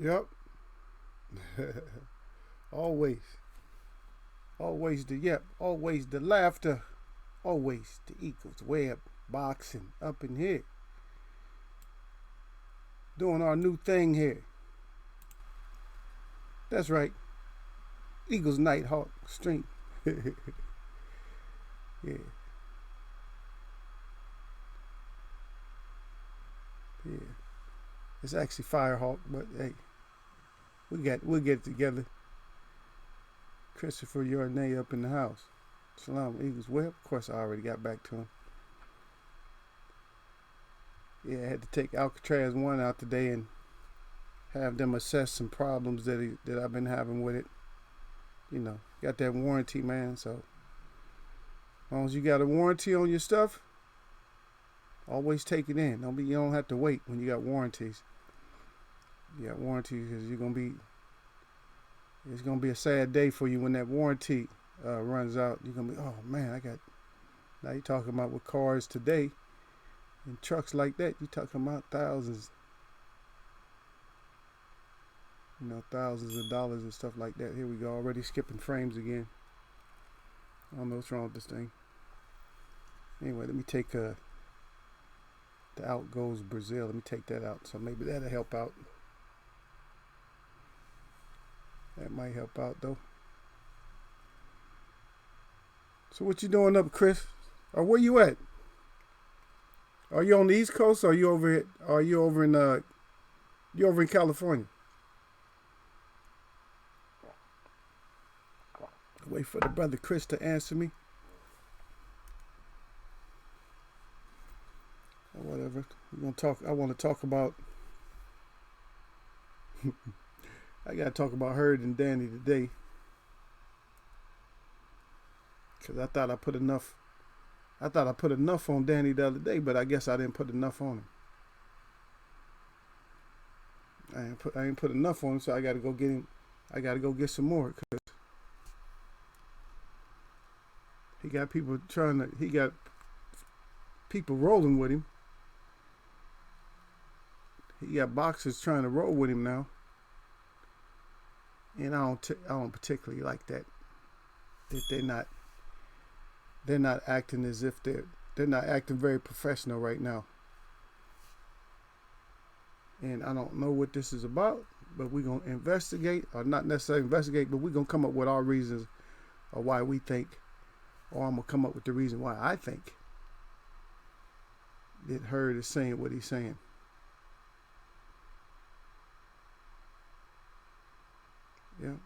Yep. Always. Always the yep. Always the laughter. Always the Eagles web boxing up in here. Doing our new thing here. That's right. Eagles NightHawk stream. Yeah. Yeah. It's actually Firehawk, but hey, we'll get it together. Christopher Yornay up in the house. Shalom Eagles web. Of course I already got back to him. Yeah, I had to take Alcatraz 1 out today and have them assess some problems that I've been having with it. You know, got that warranty, man, so as long as you got a warranty on your stuff, always take it in. You don't have to wait when you got warranties. You got warranties because it's gonna be a sad day for you when that warranty runs out. You're gonna be, oh man, now you're talking about with cars today and trucks like that, you're talking about thousands. You know, thousands of dollars and stuff like that. Here we go, already skipping frames again. I don't know what's wrong with this thing. Anyway, let me take the out goes Brazil. Let me take that out. So maybe that'll help out. That might help out though. So what you doing up, Chris? Or where you at? Are you on the East Coast or are you over in California? Wait for the brother Chris to answer me. Or whatever. I want to talk about I gotta talk about Herd and Danny today. Cause I thought I put enough on Danny the other day, but I guess I didn't put enough on him. I ain't put enough on him, so I gotta go get him. I gotta go get some more because he got people rolling with him. He got boxers trying to roll with him now. And I don't particularly like that they're not acting as if they're not acting very professional right now. And I don't know what this is about, but we're going to investigate, or not necessarily investigate, but we're going to come up with our reasons of why we think, or I'm going to come up with the reason why I think that Herd is saying what he's saying. Yeah.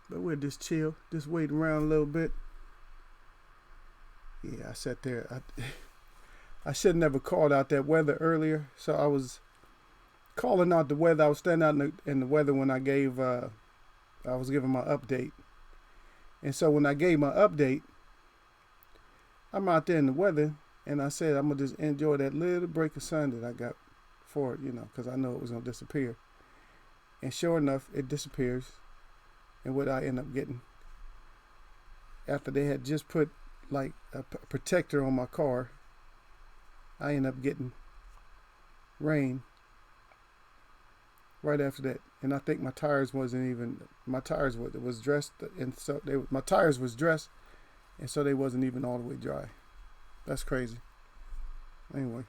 But we'll just chill, just wait around a little bit. Yeah, I sat there. I should have never called out that weather earlier. So I was calling out the weather. I was standing out in the weather when I was giving my update. And so when I gave my update, I'm out there in the weather, and I said I'm going to just enjoy that little break of sun that I got for it, because I know it was going to disappear. And sure enough, it disappears. And what I end up getting, after they had just put like a protector on my car, I end up getting rain right after that. And I think my tires was dressed, and so my tires was dressed, and so they wasn't even all the way dry. That's crazy. Anyway.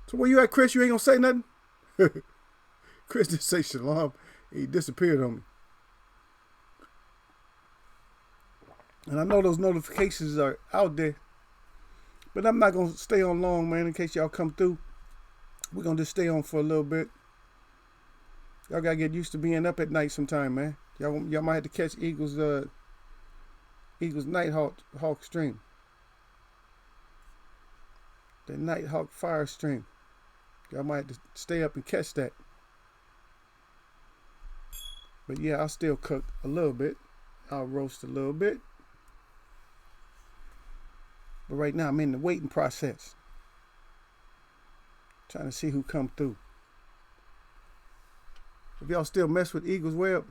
So where you at, Chris? You ain't gonna say nothing? Chris didn't say shalom. He disappeared on me. And I know those notifications are out there, but I'm not gonna stay on long, man, in case y'all come through. We're gonna just stay on for a little bit. Y'all gotta get used to being up at night sometime, man. Y'all might have to catch Eagles NightHawk stream. The NightHawk fire stream. Y'all might have to stay up and catch that. But yeah, I'll still cook a little bit. I'll roast a little bit. But right now I'm in the waiting process. Trying to see who come through. If y'all still mess with Eagles Web,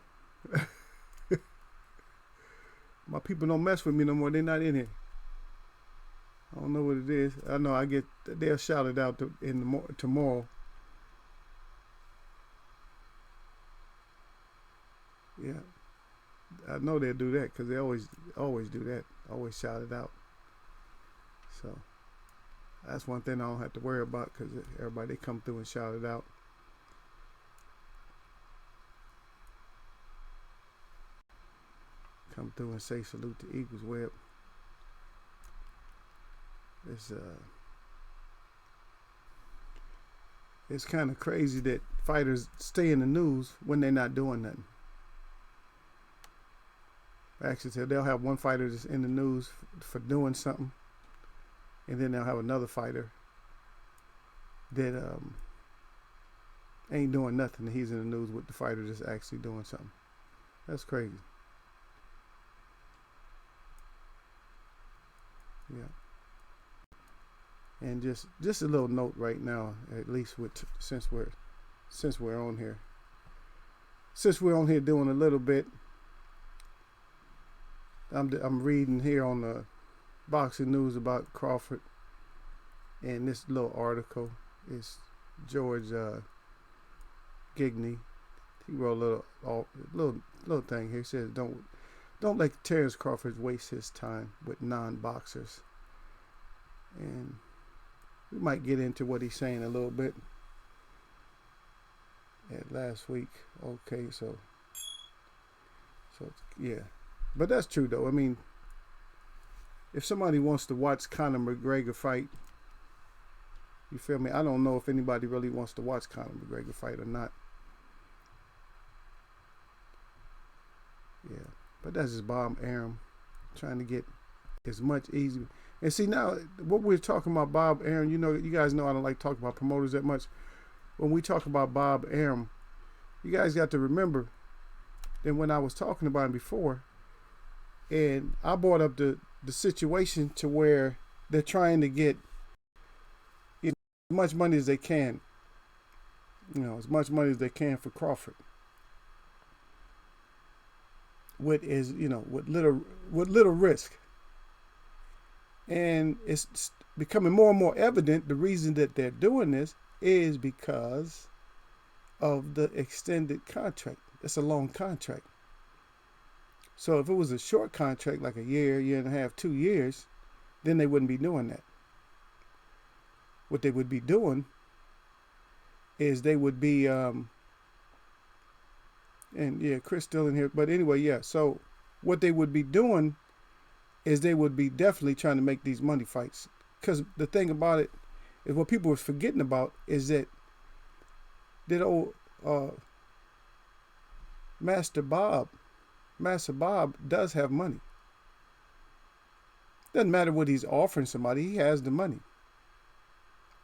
my people don't mess with me no more. They're not in here. I I don't know what it is. I know they'll shout it out tomorrow. Yeah, I know they'll do that because they always do that. Always shout it out. So that's one thing I don't have to worry about because everybody, they come through and shout it out. Come through and say salute to Eagles Web. It's kind of crazy that fighters stay in the news when they're not doing nothing. Actually, they'll have one fighter that's in the news for doing something, and then they'll have another fighter that ain't doing nothing, and he's in the news with the fighter that's actually doing something. That's crazy. Yeah. And just a little note right now, at least since we're on here. Since we're on here doing a little bit, I'm reading here on the Boxing News about Crawford, and this little article is George Gigney. He wrote a little thing here. He says, "Don't let Terrence Crawford waste his time with non-boxers." And we might get into what he's saying a little bit. Last week, okay, so yeah, but that's true though. I mean, if somebody wants to watch Conor McGregor fight, you feel me? I don't know if anybody really wants to watch Conor McGregor fight or not. Yeah, but that's just Bob Arum trying to get as much easy. And see, now what we're talking about, Bob Arum, you guys know I don't like talking about promoters that much. When we talk about Bob Arum, you guys got to remember that when I was talking about him before, and I brought up the situation to where they're trying to get as much money as they can, as much money as they can for Crawford. With little risk. And it's becoming more and more evident the reason that they're doing this is because of the extended contract. It's a long contract. So if it was a short contract, like a year and a half, 2 years, then they wouldn't be doing that. What they would be doing is they would be, and yeah, Chris still in here. But anyway, yeah, so what they would be doing is they would be definitely trying to make these money fights. Because the thing about it is what people were forgetting about is that old Master Bob does have money. Doesn't matter what he's offering somebody, he has the money.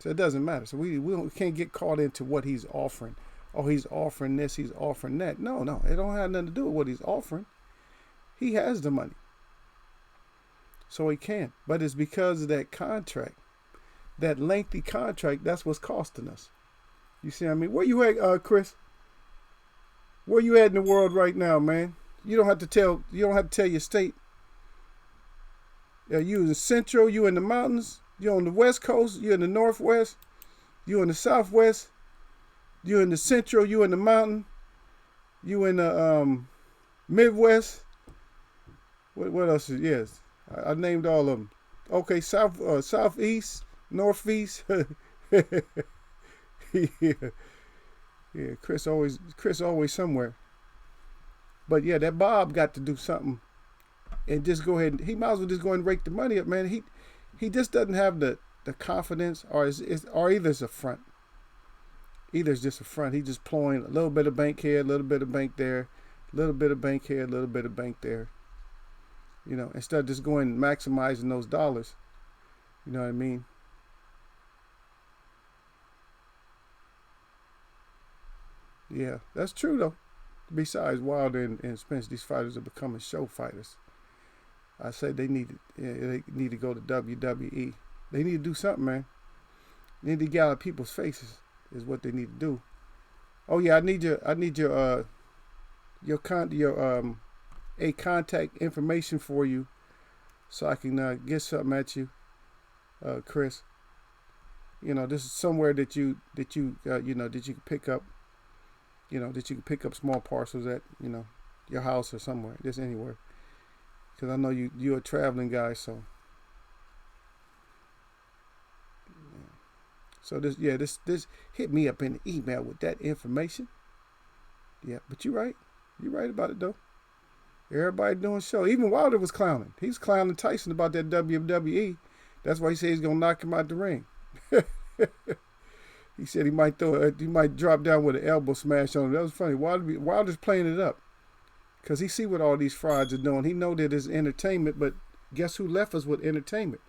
So it doesn't matter. So we can't get caught into what he's offering. Oh, he's offering this, he's offering that. No, it don't have nothing to do with what he's offering. He has the money. So he can. But it's because of that contract, that lengthy contract, that's what's costing us. You see what I mean? Where you at, Chris? Where you at in the world right now, man? You don't have to tell your state. You in the central, you in the mountains, you on the west coast, you in the northwest, you in the southwest, you in the central, you in the mountain, you in the midwest. What else is yes? I named all of them. Okay, southeast, northeast. yeah. Chris always somewhere. But yeah, that Bob got to do something, and just go ahead. He might as well just go ahead and rake the money up, man. He just doesn't have the confidence, or either it's a front. Either it's just a front. He's just plowing a little bit of bank here, a little bit of bank there, a little bit of bank here, a little bit of bank there. Instead of just going and maximizing those dollars. You know what I mean? Yeah, that's true though. Besides Wilder and Spence, these fighters are becoming show fighters. I say they need to go to WWE. They need to do something, man. They need to get out of people's faces is what they need to do. Oh yeah, I need your contact information for you, so I can get something at you. Chris. This is somewhere that you that you can pick up. That you can pick up small parcels at your house or somewhere, just anywhere. Because I know you're a traveling guy, so. So this hit me up in the email with that information. Yeah, but you're right. You're right about it though. Everybody doing show. Even Wilder was clowning. He's clowning Tyson about that WWE. That's why he said he's gonna knock him out the ring. He said he might drop down with an elbow smash on him. That was funny. Wilder's playing it up because he see what all these frauds are doing. He know that it's entertainment, but guess who left us with entertainment?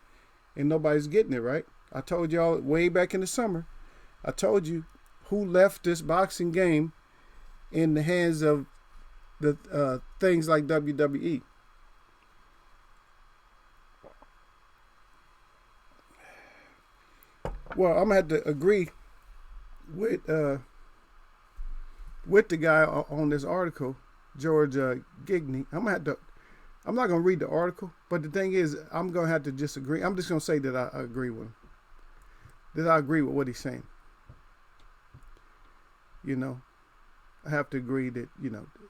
And nobody's getting it, right? I told y'all way back in the summer. I told you who left this boxing game in the hands of the things like WWE. Well, I'm gonna have to agree with the guy on this article, George Gigney. I'm not gonna read the article, but the thing is, I'm gonna have to disagree. I'm just gonna say that I agree with him. That I agree with what he's saying. I have to agree that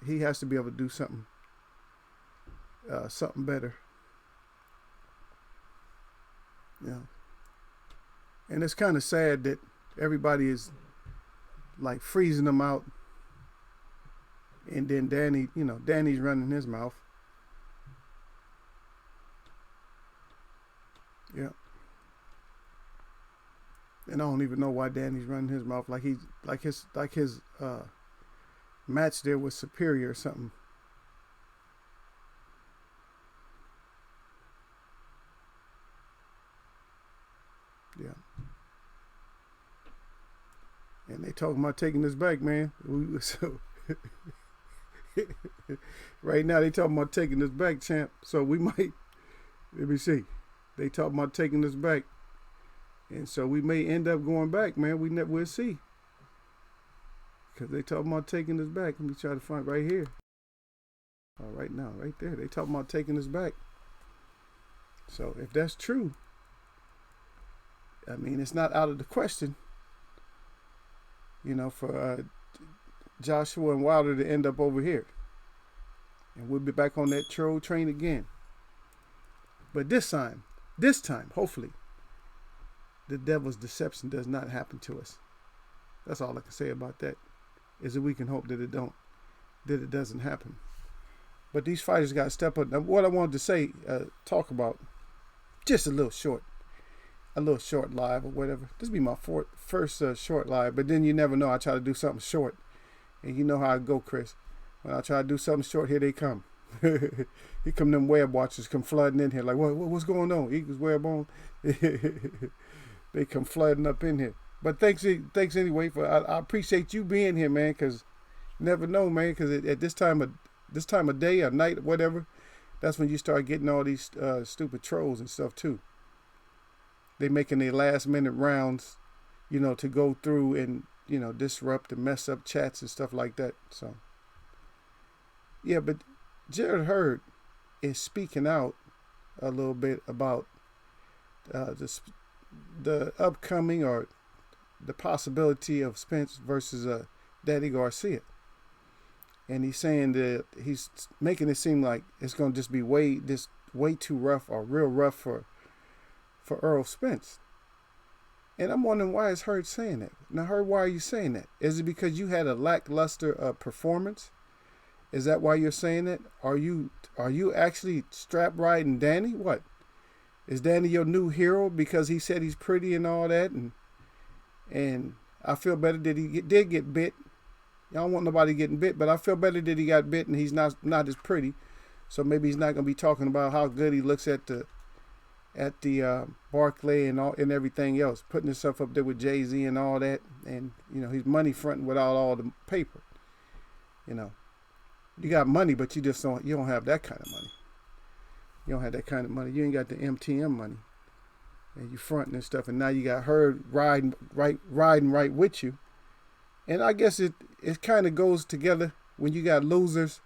he has to be able to do something better. And it's kind of sad that everybody is like freezing him out, and then Danny's running his mouth. Yeah. And I don't even know why Danny's running his mouth like his match there was superior or something. Yeah. And they talking about taking this back, man. Right now they talking about taking this back, champ. So we might, let me see. They talking about taking this back. And so we may end up going back, man. We'll see. Because they talking about taking this back. Let me try to find right here. Oh, right now, right there. They talking about taking this back. So if that's true, I mean, it's not out of the question, for Joshua and Wilder to end up over here. And we'll be back on that troll train again. But this time, hopefully, the devil's deception does not happen to us. That's all I can say about that, is that we can hope that it doesn't happen. But these fighters got to step up. Now, what I wanted to say, talk about, just a little short live or whatever. This will be my first short live, but then you never know. I try to do something short, and you know how I go, Chris. When I try to do something short, here they come. Here come them web watchers come flooding in here like, what's going on? Eagles web on. They come flooding up in here. But thanks anyway for. I appreciate you being here, man. Because you never know, man. Because at this time of day or night, whatever, that's when you start getting all these stupid trolls and stuff too. They making their last minute rounds, to go through and disrupt and mess up chats and stuff like that. So yeah, but Jared Hurd is speaking out a little bit about the upcoming or the possibility of Spence versus Danny Garcia. And he's saying that he's making it seem like it's going to just be way too rough or real rough for Earl Spence. And I'm wondering why is Hurd saying that? Now, Hurd, why are you saying that? Is it because you had a lackluster performance? Is that why you're saying that? Are you actually strap riding Danny? What? Is Danny your new hero because he said he's pretty and all that? And I feel better that he did get bit. I don't want nobody getting bit, but I feel better that he got bit and he's not as pretty. So maybe he's not going to be talking about how good he looks at the Barclay and everything else, putting himself up there with Jay-Z and all that, and he's money fronting without all the paper. You got money, but you don't have that kind of money. You don't have that kind of money. You ain't got the MTM money, and you fronting and stuff. And now you got Hurd riding right with you. And I guess it kind of goes together when you got losers.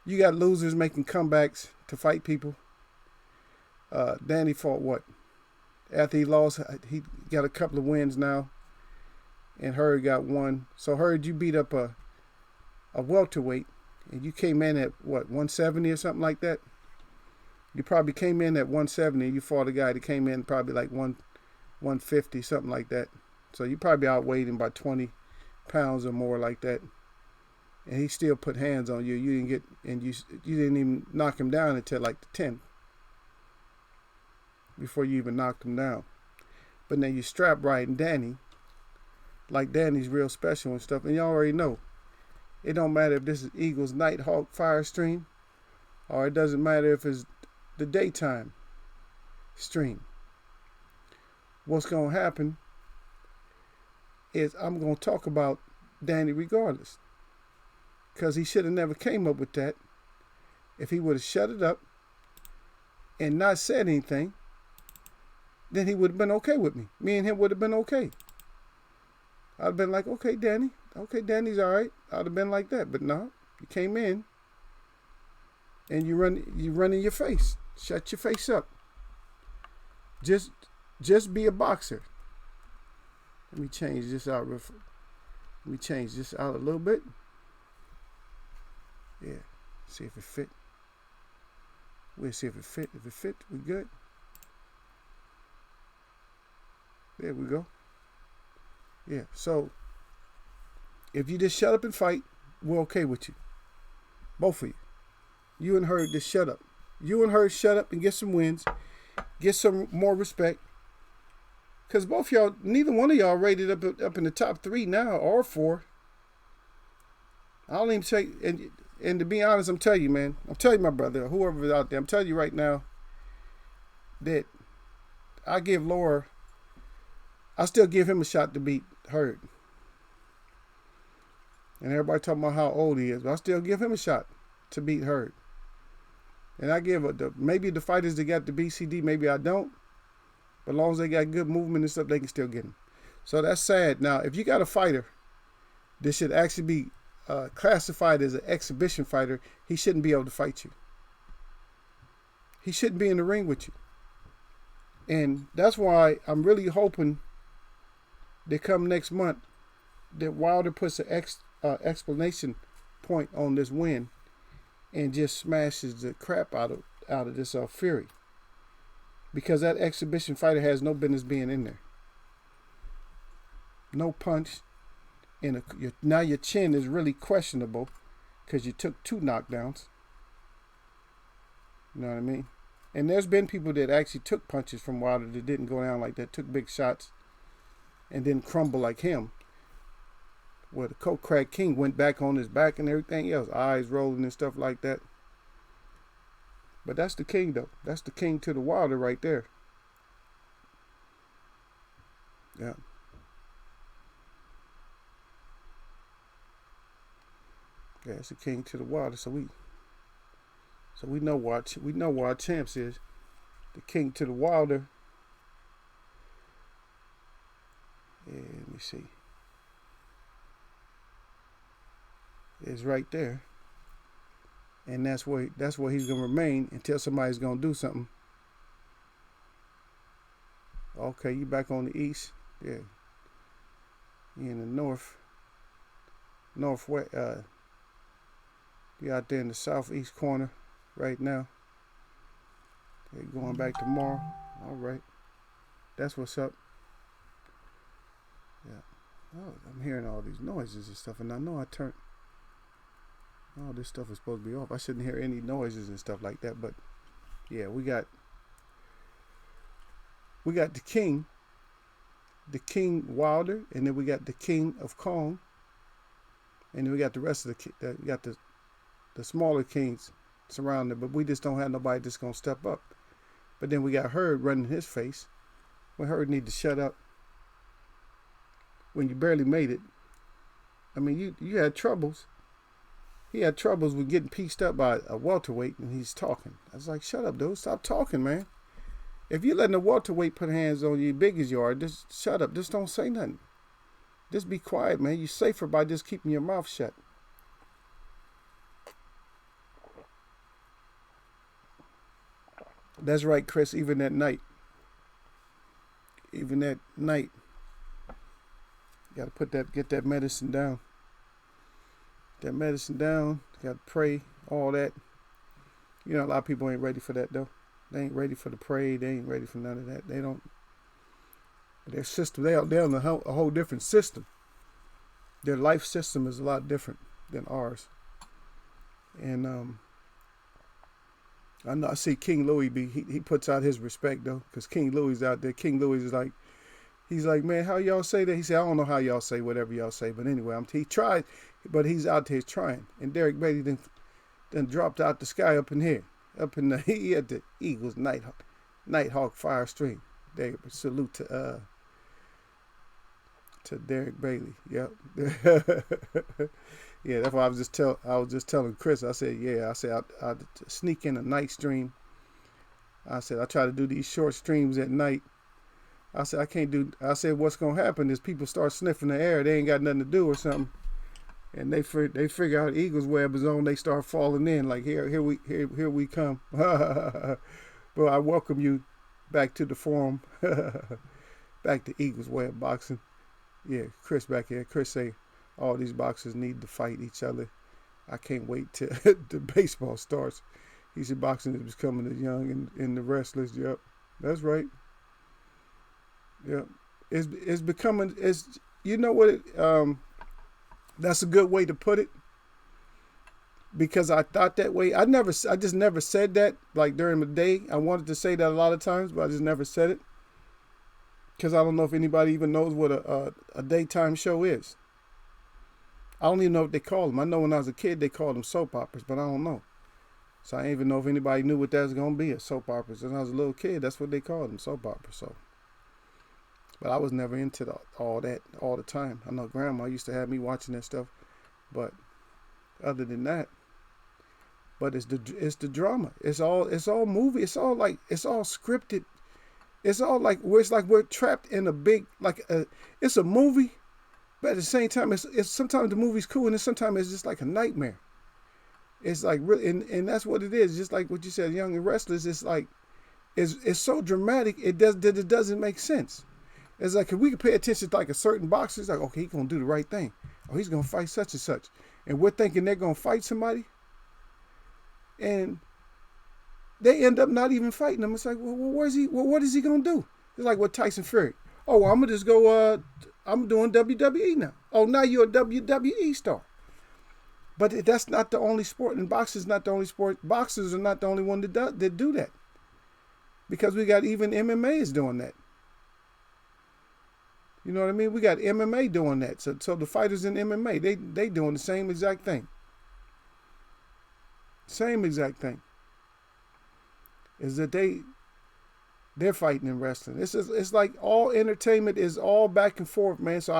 You got losers making comebacks to fight people. Danny fought what? After he lost, he got a couple of wins now, and Hurd got one. So Hurd, you beat up a welterweight, and you came in at what, 170 or something like that. You probably came in at 170. You fought a guy that came in probably like 150, something like that. So you probably outweighed him by 20 pounds or more like that. And he still put hands on you. You didn't get, and you didn't even knock him down until like the 10th, before you even knocked him down. But then you strap riding Danny, like Danny's real special and stuff. And you already know, it don't matter if this is Eagles NightHawk fire stream, or it doesn't matter if it's the daytime stream. What's going to happen is I'm going to talk about Danny regardless. Because he should have never came up with that. If he would have shut it up and not said anything, then he would have been okay with me. Me and him would have been okay. I'd have been like, okay, Danny. Okay, Danny's all right. I'd have been like that. But no, you came in and you run in your face. Shut your face up. Just be a boxer. Let me change this out. Let me change this out a little bit. Yeah, see if it fit. We'll see if it fit. If it fit, we good. There we go. Yeah, so if you just shut up and fight, we're okay with you. Both of you. You and her just shut up. You and her shut up and get some wins. Get some more respect. Because both y'all, neither one of y'all rated up in the top 3 now or 4. I don't even say, and to be honest, I'm telling you, man, I'm telling you, my brother, whoever's out there, I'm telling you right now that I give Laura, I still give him a shot to beat Hurd. And everybody talking about how old he is, but I still give him a shot to beat Hurd. And I give maybe the fighters that got the BCD, maybe I don't. But as long as they got good movement and stuff, they can still get him. So that's sad. Now, if you got a fighter that should actually be classified as an exhibition fighter, he shouldn't be able to fight you. He shouldn't be in the ring with you. And that's why I'm really hoping that come next month that Wilder puts an explanation point on this win and just smashes the crap out of this Fury. Because that exhibition fighter has no business being in there. No punch. And now your chin is really questionable because you took 2 knockdowns. You know what I mean? And there's been people that actually took punches from Wilder that didn't go down like that, took big shots and didn't crumble like him. Where the Coke Crack King went back on his back and everything else, eyes rolling and stuff like that. But that's the king, though. That's the king to the Wilder right there. Yeah. Yeah, it's the king to the Wilder. So we know what our champs is. The king to the Wilder. Yeah, let me see. Is right there. And that's where he's gonna remain until somebody's gonna do something. Okay, you back on the east. Yeah. You in the northwest. You out there in the southeast corner right now. Okay, going back tomorrow. All right. That's what's up. Yeah. Oh, I'm hearing all these noises and stuff, and I know I turned. Oh, this stuff is supposed to be off. I shouldn't hear any noises and stuff like that, but yeah, we got the king Wilder, and then we got the king of Kong, and then we got the rest of we got the smaller kings surrounding, but we just don't have nobody that's gonna step up. But then we got Hurd running his face. Well, Hurd need to shut up when you barely made it. I mean, you had troubles. He had troubles with getting pieced up by a welterweight, and he's talking. I was like, shut up, dude. Stop talking, man. If you're letting a welterweight put hands on you, big as you are, just shut up. Just don't say nothing. Just be quiet, man. You're safer by just keeping your mouth shut. That's right, Chris, even at night. even at night. You got to get that medicine down. That medicine down. Got to pray, all that. You know, a lot of people ain't ready for that though. They ain't ready for the pray. They ain't ready for none of that. They don't. Their system, they're on a whole different system. Their life system is a lot different than ours. And I know I see King Louis he puts out his respect though, because King Louis is out there. King Louis is like, he's like, man, how y'all say that? He said, I don't know how y'all say whatever y'all say, but anyway, he tried, but he's out there trying. And Derek Bailey then dropped out the sky up in here, he had the Eagles NightHawk Fire Stream. There, salute to Derek Bailey. Yep. Yeah, that's why I was just telling Chris. I said, yeah, I sneak in a night stream. I said I try to do these short streams at night. I said I said what's gonna happen is people start sniffing the air. They ain't got nothing to do or something, and they figure out Eagles web is on. They start falling in like here we come. Well, I welcome you back to the forum, back to Eagles web boxing. Yeah, Chris back here. Chris say all these boxers need to fight each other. I can't wait till the baseball starts. He said boxing is becoming as young and the wrestlers. Yep, that's right. Yep, it's becoming. You know what? That's a good way to put it. Because I thought that way. I just never said that like during the day. I wanted to say that a lot of times, but I just never said it. Because I don't know if anybody even knows what a daytime show is. I don't even know what they call them. I know when I was a kid they called them soap operas, but I don't know. So I didn't even know if anybody knew what that was going to be, a soap operas. When I was a little kid, that's what they called them, soap operas. So, but I was never into all that all the time. I know Grandma used to have me watching that stuff, but other than that, but it's the drama. It's all movie. It's all scripted. It's all like we're trapped in a big it's a movie, but at the same time it's sometimes the movie's cool and then sometimes it's just like a nightmare. It's like really and that's what it is. Just like what you said, Young and Restless. It's like it's so dramatic it doesn't make sense. It's like if we could pay attention to like a certain boxer, it's like okay, he's gonna do the right thing. Oh, he's gonna fight such and such, and we're thinking they're gonna fight somebody, and they end up not even fighting him. It's like, well, where's he? Well, what is he gonna do? It's like what Tyson Fury. Oh, well, I'm gonna just go. I'm doing WWE now. Oh, now you're a WWE star. But that's not the only sport, and boxing is not the only sport. Boxers are not the only one that do that, because we got even MMA is doing that. You know what I mean? We got MMA doing that. So the fighters in MMA, they doing the same exact thing. Same exact thing. Is that they're fighting in wrestling. It's like all entertainment is all back and forth, man. So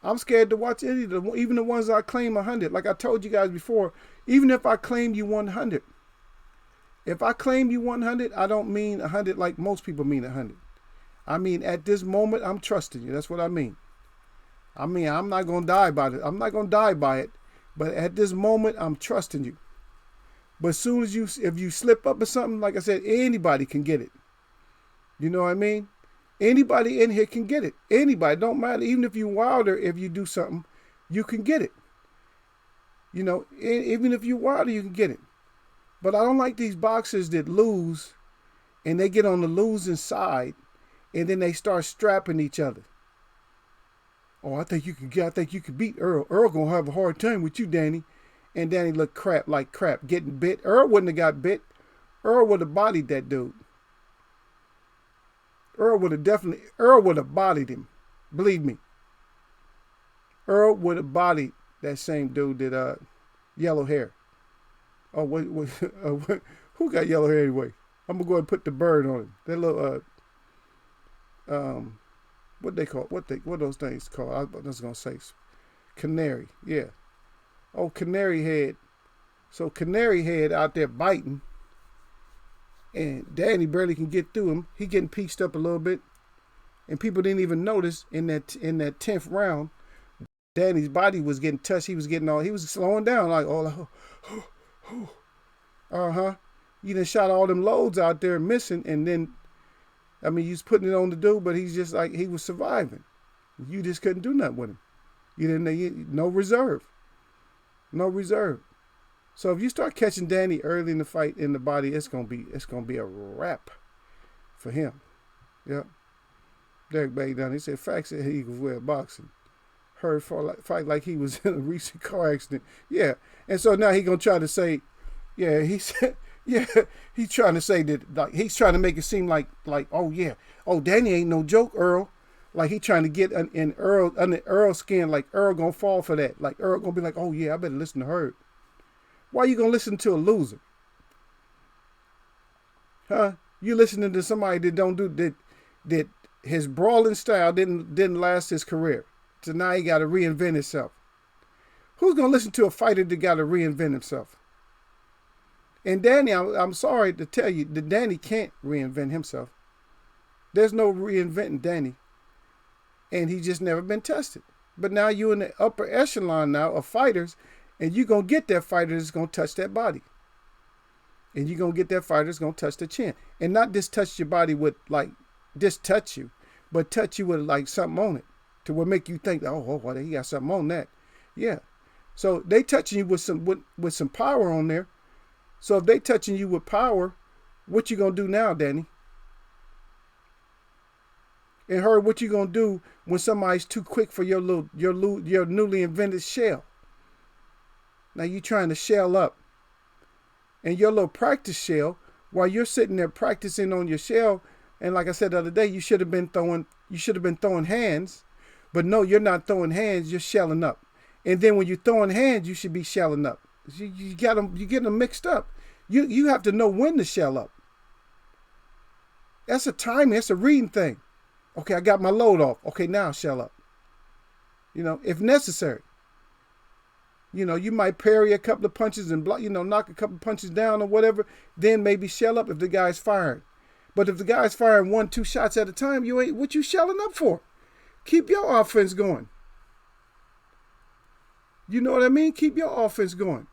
I'm scared to watch any of them, even the ones I claim 100. Like I told you guys before, even if I claim you 100, if I claim you 100, I don't mean 100 like most people mean 100. I mean at this moment I'm trusting you. That's what I mean. I mean I'm not gonna die by it. I'm not gonna die by it, but at this moment I'm trusting you. But as soon as if you slip up or something, like I said, anybody can get it. You know what I mean? Anybody in here can get it. Anybody, don't matter. Even if you're wilder, if you do something, you can get it. You know, even if you're wilder, you can get it. But I don't like these boxers that lose and they get on the losing side and then they start strapping each other. Oh, I think you could beat Earl. Earl gonna have a hard time with you, Danny. And Danny looked crap, getting bit. Earl wouldn't have got bit. Earl would have bodied that dude. Earl would have bodied him. Believe me. Earl would have bodied that same dude that yellow hair. Oh, who got yellow hair anyway? I'm gonna go ahead and put the bird on him. That little what they call what those things called? I was gonna say canary. Yeah. Oh, Canary Head. So Canary Head out there biting. And Danny barely can get through him. He getting pieced up a little bit. And people didn't even notice in that 10th round, Danny's body was getting touched. He was slowing down like, uh-huh. You done shot all them loads out there missing. And then I mean, you was putting it on the dude, but he's just like, he was surviving. You just couldn't do nothing with him. You didn't, no reserve. No reserve. So if you start catching Danny early in the fight in the body, it's gonna be a wrap for him. Yep. Derek Bay down. He said facts that he was wear boxing. Heard fight like he was in a recent car accident. Yeah. And so now he gonna try to say, yeah, he said, yeah, he's trying to say that, like, he's trying to make it seem like, oh yeah, oh, Danny ain't no joke, Earl. Like he trying to get in Earl's skin, like Earl gonna fall for that. Like Earl gonna be like, oh yeah, I better listen to her. Why you gonna listen to a loser? Huh? You listening to somebody that don't do that his brawling style didn't last his career. So now he gotta reinvent himself. Who's gonna listen to a fighter that gotta reinvent himself? And Danny, I'm sorry to tell you that Danny can't reinvent himself. There's no reinventing Danny. And he's just never been tested. But now you're in the upper echelon now of fighters, and you're going to get that fighter that's going to touch that body. And you're going to get that fighter that's going to touch the chin. And not just touch your body with, like, just touch you, but touch you with, like, something on it to what make you think, oh, he got something on that. Yeah. So they touching you with some power on there. So if they touching you with power, what you going to do now, Danny? And Herb, what you gonna do when somebody's too quick for your newly invented shell? Now you trying to shell up, and your little practice shell, while you're sitting there practicing on your shell, and like I said the other day, you should have been throwing hands, but no, you're not throwing hands. You're shelling up, and then when you're throwing hands, you should be shelling up. You getting them mixed up. You have to know when to shell up. That's a timing. That's a reading thing. Okay, I got my load off. Okay, now shell up. You know, if necessary. You know, you might parry a couple of punches and knock a couple of punches down or whatever. Then maybe shell up if the guy's firing. But if the guy's firing 1-2 shots at a time, you ain't what you shelling up for. Keep your offense going. You know what I mean? Keep your offense going.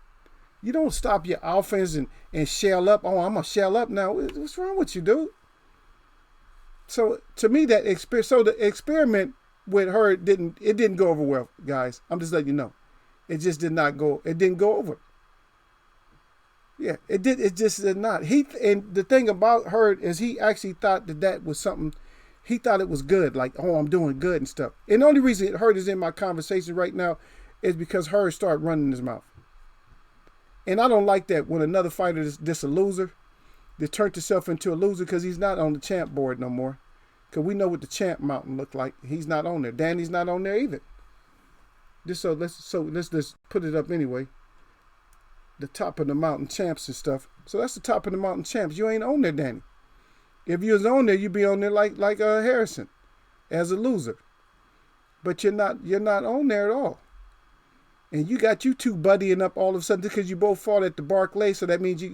You don't stop your offense and shell up. Oh, I'm gonna shell up now. What's wrong with you, dude? So to me, the experiment with her didn't go over well, guys. I'm just letting you know. It just did not go. It didn't go over. Yeah, it did. It just did not. And the thing about her is he actually thought that was something. He thought it was good. Like, oh, I'm doing good and stuff. And the only reason Hurt is in my conversation right now is because Hurt started running his mouth. And I don't like that when another fighter is just a loser. They turned himself into a loser because he's not on the champ board no more. Because we know what the champ mountain looked like. He's not on there. Danny's not on there either. Let's just put it up anyway. The top of the mountain champs and stuff. So that's the top of the mountain champs. You ain't on there, Danny. If you was on there, you'd be on there like Harrison as a loser. But you're not on there at all. And you got you two buddying up all of a sudden because you both fought at the Barclays. So that means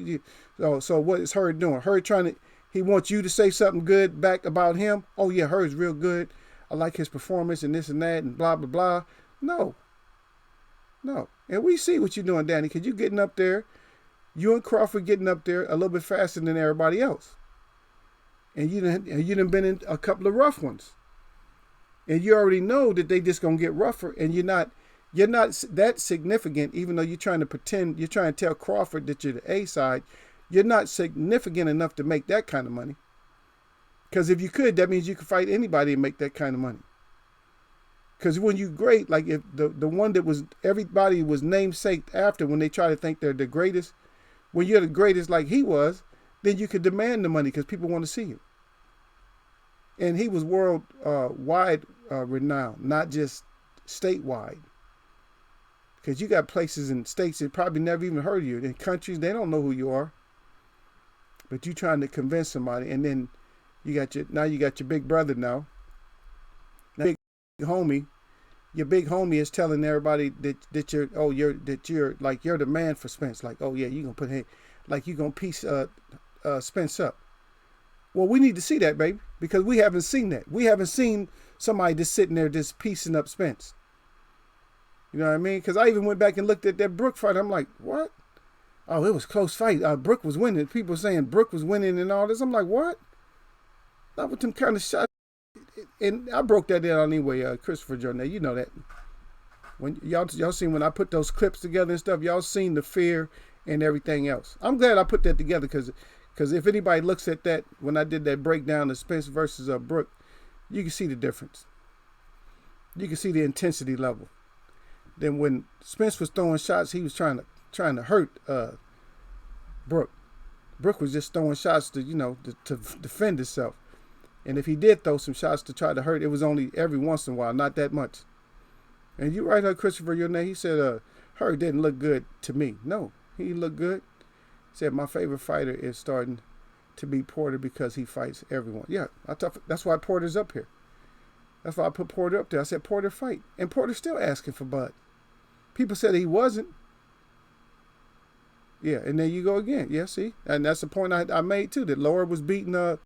so what is Hurd doing? Hurd he wants you to say something good back about him. Oh yeah, Hurd's real good. I like his performance and this and that and blah, blah, blah. No. And we see what you're doing, Danny, because you're getting up there. You and Crawford getting up there a little bit faster than everybody else. And you done been in a couple of rough ones. And you already know that they just going to get rougher and you're not that significant, even though you're trying to tell Crawford that you're the A side. You're not significant enough to make that kind of money. Because if you could, that means you could fight anybody and make that kind of money. Because when you're great, like if the one that was everybody was namesaked after when they try to think they're the greatest, when you're the greatest like he was, then you could demand the money because people want to see you. And he was worldwide renowned, not just statewide. Because you got places in states that probably never even heard of you. In countries, they don't know who you are. But you trying to convince somebody, and then you got your big brother now. Big homie. Your big homie is telling everybody that you're the man for Spence. Like, oh yeah, you gonna piece Spence up. Well, we need to see that, baby, because we haven't seen that. We haven't seen somebody just sitting there just piecing up Spence. You know what I mean? Because I even went back and looked at that Brook fight. I'm like, what? Oh, it was a close fight. Brook was winning. People saying Brook was winning and all this. I'm like, what? Not with them kind of shots. And I broke that down anyway, Christopher Jordan. You know that. When y'all seen when I put those clips together and stuff, y'all seen the fear and everything else. I'm glad I put that together because if anybody looks at that, when I did that breakdown of Spence versus Brooke, you can see the difference. You can see the intensity level. Then when Spence was throwing shots, he was trying to hurt Brooke. Brooke was just throwing shots to defend himself. And if he did throw some shots to try to hurt, it was only every once in a while, not that much. And you right, Christopher, your name. He said, Hurd didn't look good to me. No, he looked good. He said, my favorite fighter is starting to be Porter because he fights everyone. Yeah, that's why Porter's up here. That's why I put Porter up there. I said, Porter fight. And Porter's still asking for Bud. People said he wasn't. Yeah, and there you go again. Yeah, see? And that's the point I made, too, that Laura was beating